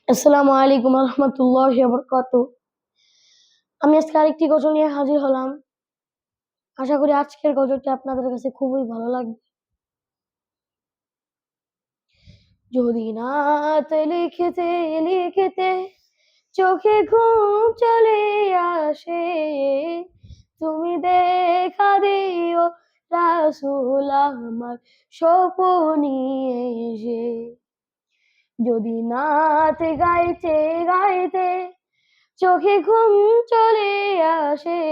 আসসালামু আলাইকুম রহমতুল্লাহি ওয়া বারাকাতুহু। আমি আজকে আরেকটি গজল নিয়ে হাজির হলাম। আশা করি আজকের গজলটি আপনাদের কাছে খুবই ভালো লাগবে। যদি রাত লিখতে লিখতে চোখে ঘুম চলে আসে, তুমি দেখা দিও রাসূল আমার স্বপনে এসে। যদি নাত গাইতে গাইতে চোখে ঘুম চলে আসে,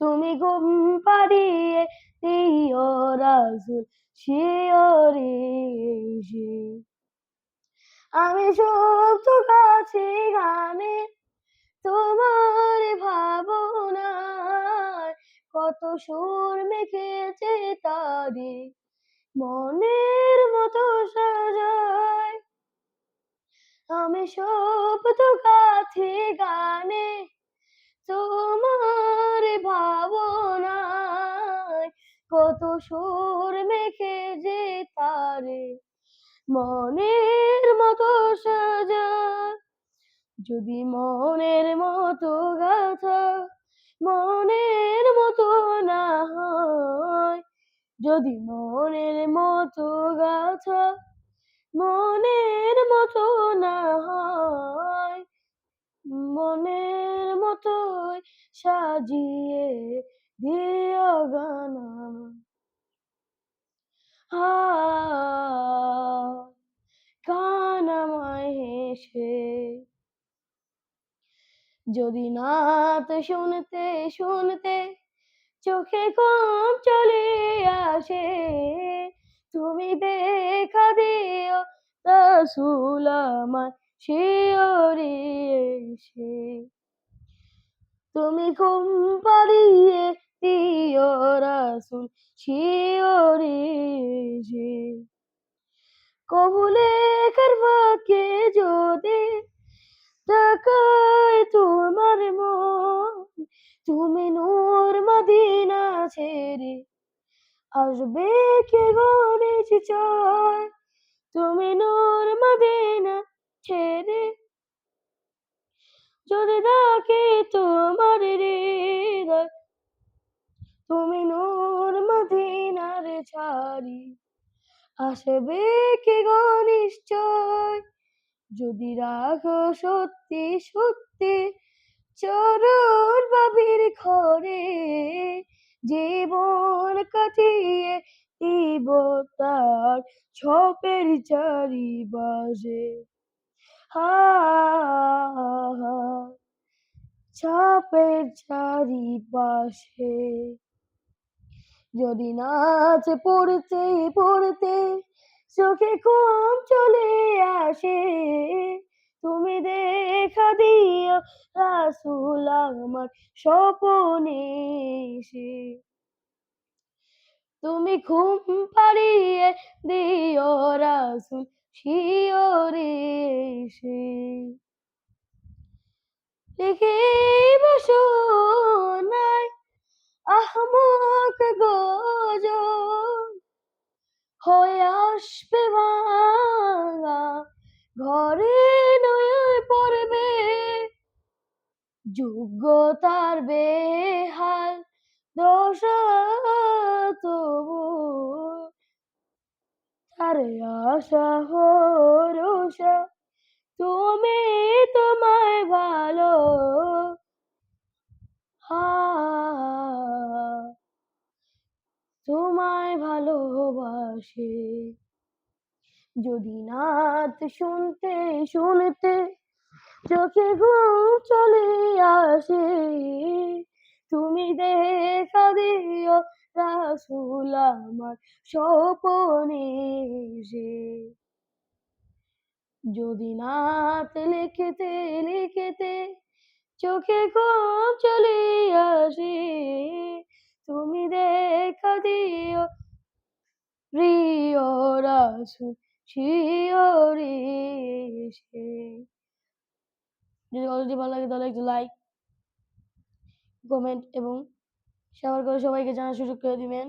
তুমি ঘুম পাড়িয়ে দিও রাসূল শিয়রে এসে। আমি সুপ্ত গাছি গানে তোমার ভাবনায়, কত সুর মেখেছে তারে মনের মতো সাজায়। আমি সুপ্ত গাছি গানে তোমার ভাবনায়, কত সুর মেখে যে তারে মনের মতো সাজায়। যদি মনের মতো গাথা মনের মতো না হয়, যদি মনের মতো গাথা মনের মতো না হয়, মনের মতোই সাজিয়ে দিও গান আমার। আ গান আমায় হেসে। যদি নাত শুনতে শুনতে চোখে ঘুম চলে আসে, তুমি দেখা দিও রাসূল আমার শিয়রে এসে। তুমি ঘুম পাড়িয়ে দিও রাসূল শিয়রে এসে। কবু লেখার ফাঁকে যদি তাকায় তোমার মন, তুমি নূর মদিনা ছেড়ে আসবে কে গো নিশ্চয়। তুমি নূর মদিনা ছেড়ে যদি ডাকে তোমার হৃদয়, তুমি নূর মদিনার ছাড়ি আসবে কে গো নিশ্চয়। যদি রাখো সত্যি সত্যি চরণ বাবির ঘরে, জীবন কাটিয়ে দিব তার ছোপের চারিপাশে। হা ছাপের চারিপাশে। যদি নাচ পড়তে পড়তে চোখে ঘুম চলে আসে, তুমি দেখা দিও রাসূল আমার স্বপনে এসে। তুমি ঘুম পাড়িয়ে দিও রাসূল শিয়রে এসে। লিখিব সোনায় আহমক গজল, হয়ে আসবে ভাঙা ঘরে নয় পড়বে। যোগ্যতার বেহাল দশা তবু তারে আশা ভরসা, তুমি তোমায় ভালো হা তোমায় ভালোবাসে। যদি নাত শুনতে শুনতে চোখে ঘুম চলে আসে, তুমি দেখা দিও রাসূল আমার স্বপনে এসে। যদি নাত লিখতে লিখতে চোখে ঘুম চলে আসে, তুমি দেখা দিও প্রিয় রাসূল শিয়রে এসে। যদি গল্পটি ভালো লাগে তাহলে একটু লাইক, কমেন্ট এবং শেয়ার করে সবাইকে জানার সুযোগ করে দিবেন।